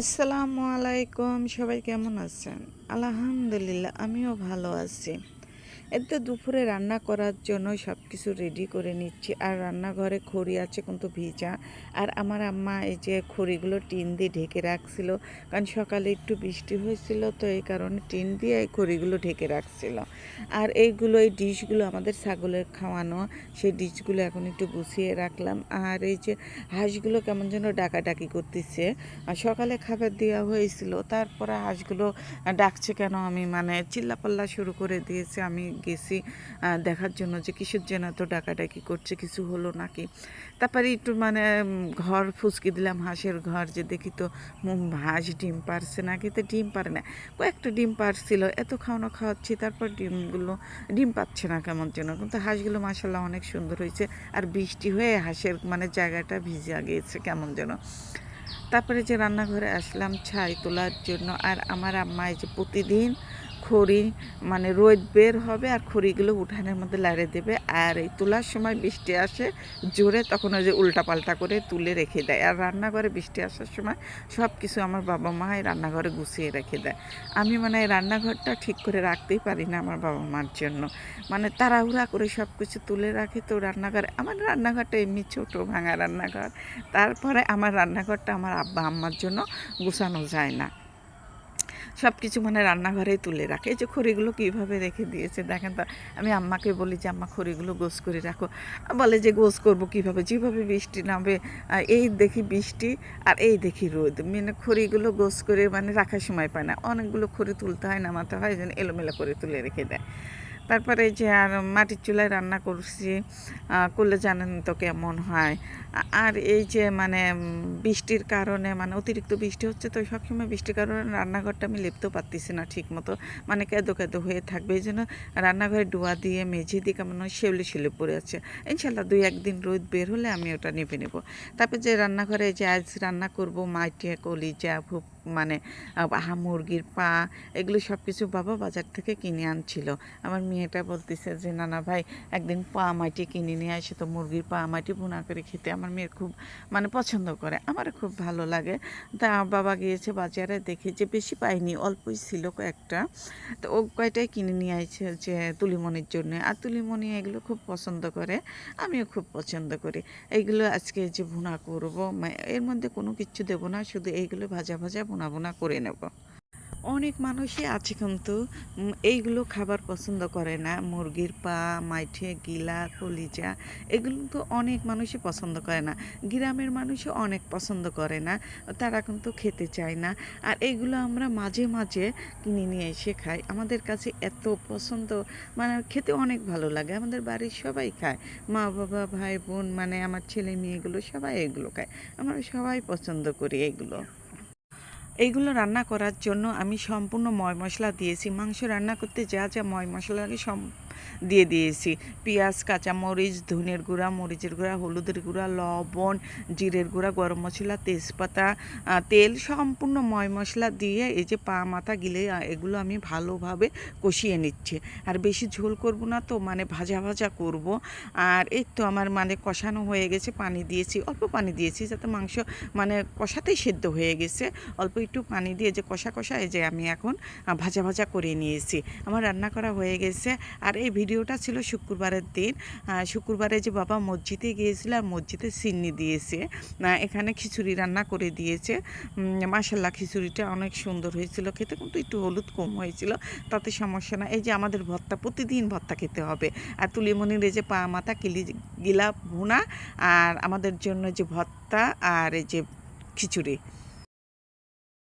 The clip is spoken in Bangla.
আসসালামু আলাইকুম, সবাই কেমন আছেন? আলহামদুলিল্লাহ আমিও ভালো আছি। এই তো দুপুরে রান্না করার জন্য সব কিছু রেডি করে নিচ্ছি। আর রান্নাঘরে খড়ি আছে কিন্তু ভিজা। আর আমার আম্মা এই যে খড়িগুলো টিন দিয়ে ঢেকে রাখছিল, কারণ সকালে একটু বৃষ্টি হয়েছিল, তো এই কারণে টিন দিয়ে এই খড়িগুলো ঢেকে রাখছিল। আর এই ডিশগুলো আমাদের ছাগলের খাওয়ানো, সেই ডিশগুলো এখন একটু গুছিয়ে রাখলাম। আর এই যে হাঁসগুলো কেমন যেন ডাকাডাকি করতেছে। সকালে খাবার দেওয়া হয়েছিল, তারপরে হাঁসগুলো ডাকছে কেন, আমি মানে চিল্লাপাল্লা শুরু করে দিয়েছে। আমি গেছি দেখার জন্য যে কিসের জন্য এত ডাকাডাকি করছে, কিছু হলো নাকি। তারপরে একটু মানে ঘর ফুসকি দিলাম, হাঁসের ঘর, যে দেখি তো হাঁস ডিম পারছে নাকি। তো ডিম পারে না, কয়েকটা ডিম পারছিল, এত খাওয়ানো খাওয়াচ্ছি, তারপর ডিম পাচ্ছে না কেমন যেন। কিন্তু হাঁসগুলো মাসাল্লাহ অনেক সুন্দর হয়েছে। আর বৃষ্টি হয়ে হাঁসের মানে জায়গাটা ভিজে গিয়েছে কেমন যেন। তারপরে যে রান্নাঘরে আসলাম ছাই তোলার জন্য। আর আমার আম্মা এই যে প্রতিদিন খড়ি মানে রোদ বের হবে আর খড়িগুলো উঠানের মধ্যে লাড়ে দেবে। আর এই তোলার সময় বৃষ্টি আসে জোরে, তখন ওই যে উল্টাপাল্টা করে তুলে রেখে দেয়। আর রান্নাঘরে বৃষ্টি আসার সময় সব কিছু আমার বাবা মা এই রান্নাঘরে গুছিয়ে রেখে দেয়। আমি মানে এই রান্নাঘরটা ঠিক করে রাখতেই পারি না আমার বাবা মার জন্য, মানে তাড়াহুড়া করে সব কিছু তুলে রাখি। তো আমার রান্নাঘরটা এমনি ছোটো ভাঙা রান্নাঘর, তারপরে আমার রান্নাঘরটা আমার আব্বা আম্মার জন্য গুছানো যায় না, সব কিছু মানে রান্নাঘরেই তুলে রাখে। এই যে খড়িগুলো কীভাবে রেখে দিয়েছে দেখেন তো। আমি আম্মাকে বলি যে আম্মা খড়িগুলো গোছ করে রাখো, বলে যে গোছ করবো কীভাবে, যেভাবে বৃষ্টি নামবে এই দেখি বৃষ্টি আর এই দেখি রোদ, মানে খড়িগুলো গোছ করে মানে রাখার সময় পায় না, অনেকগুলো খড়ি তুলতে হয় নামাতে হয়, যেন এলোমেলো করে তুলে রেখে দেয়। তারপরে যে আর মাটির চুলায় রান্না করছি, করলে জানেন তো কেমন হয়। আর এই যে মানে বৃষ্টির কারণে, মানে অতিরিক্ত বৃষ্টি হচ্ছে, তো সবসময় বৃষ্টির কারণে রান্নাঘরটা আমি লিপতেও পারতেছি না ঠিক মতো, মানে কেঁদো কেঁদো হয়ে থাকবে। এই জন্য রান্নাঘরে ডোয়া দিয়ে মেঝে দিয়ে কেমন শেউলে শেউলে পড়ে আছে। ইনশাল্লাহ 2-1 দিন রোদ বের হলে আমি ওটা নেবে নেব। তারপর যে রান্নাঘরে যে আজ রান্না করব মাটিয়া কলিজা মানে মুরগির পা, এগুলো সব কিছু বাবা বাজার থেকে কিনে আনছিল। আমার মেয়েটা বলতেছে যে নানা ভাই একদিন পা মাটি কিনে নিয়ে আসে, তো মুরগির পা মাটি ভুনা করে খেতে আমার মেয়ের খুব মানে পছন্দ করে, আমারও খুব ভালো লাগে। তা বাবা গিয়েছে বাজারে, দেখে যে বেশি পাইনি, অল্পই ছিল কয়েকটা, তো ও কয়টাই কিনে নিয়ে আসছে যে তুলিমণির জন্য। আর তুলিমণি এগুলো খুব পছন্দ করে, আমিও খুব পছন্দ করি। এইগুলো আজকে যে ভুনা করব, এর মধ্যে কোনো কিছু দেবো না, শুধু এইগুলো ভাজা ভাজা ভুনা ভুনা করে নেব। অনেক মানুষই আছে কিন্তু এইগুলো খাবার পছন্দ করে না, মুরগির পা, মাইঠে, গিলা, কলিজা, এগুলো তো অনেক মানুষই পছন্দ করে না। গ্রামের মানুষও অনেক পছন্দ করে না, তারা কিন্তু খেতে চায় না। আর এইগুলো আমরা মাঝে মাঝে কিনে নিয়ে এসে খাই, আমাদের কাছে এত পছন্দ, মানে খেতে অনেক ভালো লাগে। আমাদের বাড়ির সবাই খায়, মা বাবা ভাই বোন, মানে আমার ছেলে মেয়েগুলো সবাই এগুলো খায়, আমরা সবাই পছন্দ করি এগুলো। এইগুলো রান্না করার জন্য আমি সম্পূর্ণ ময় মশলা দিয়েছি, মাংস রান্না করতে যা যা ময় মশলা লাগে সব দিয়ে দিয়েছি। পেঁয়াজ, কাঁচামরিচ, ধনের গুঁড়া, মরিচের গুঁড়া, হলুদের গুঁড়া, লবণ, জিরের গুঁড়া, গরম মশলা, তেজপাতা, তেল, সম্পূর্ণ ময় মশলা দিয়ে এই যে পা মাথা গিলে এগুলো আমি ভালোভাবে কষিয়ে নিচ্ছি। আর বেশি ঝোল করব না, তো মানে ভাজা ভাজা করব। আর এই তো আমার মানে কষানো হয়ে গেছে, পানি দিয়েছি, অল্প পানি দিয়েছি যাতে মাংস মানে কষাতেই সেদ্ধ হয়ে গেছে। অল্প একটু পানি দিয়ে যে কষা কষা এই যে আমি এখন ভাজা ভাজা করে নিয়েছি, আমার রান্না করা হয়ে গেছে। আর এই ভিডিওটা ছিল শুক্রবারের দিন, শুক্রবারে যে বাবা মসজিদে গিয়েছিল আর মসজিদে সিন্নি দিয়েছে, এখানে খিচুড়ি রান্না করে দিয়েছে। মাশাল্লাহ খিচুড়িটা অনেক সুন্দর হয়েছিল খেতে, কিন্তু একটু হলুদ কম হয়েছিল, তাতে সমস্যা না। এই যে আমাদের ভর্তা, প্রতিদিন ভর্তা খেতে হবে। আর তুলিমণির এই যে পা মাথা গিলা ভুনা, আর আমাদের জন্য যে ভর্তা আর এই যে খিচুড়ি।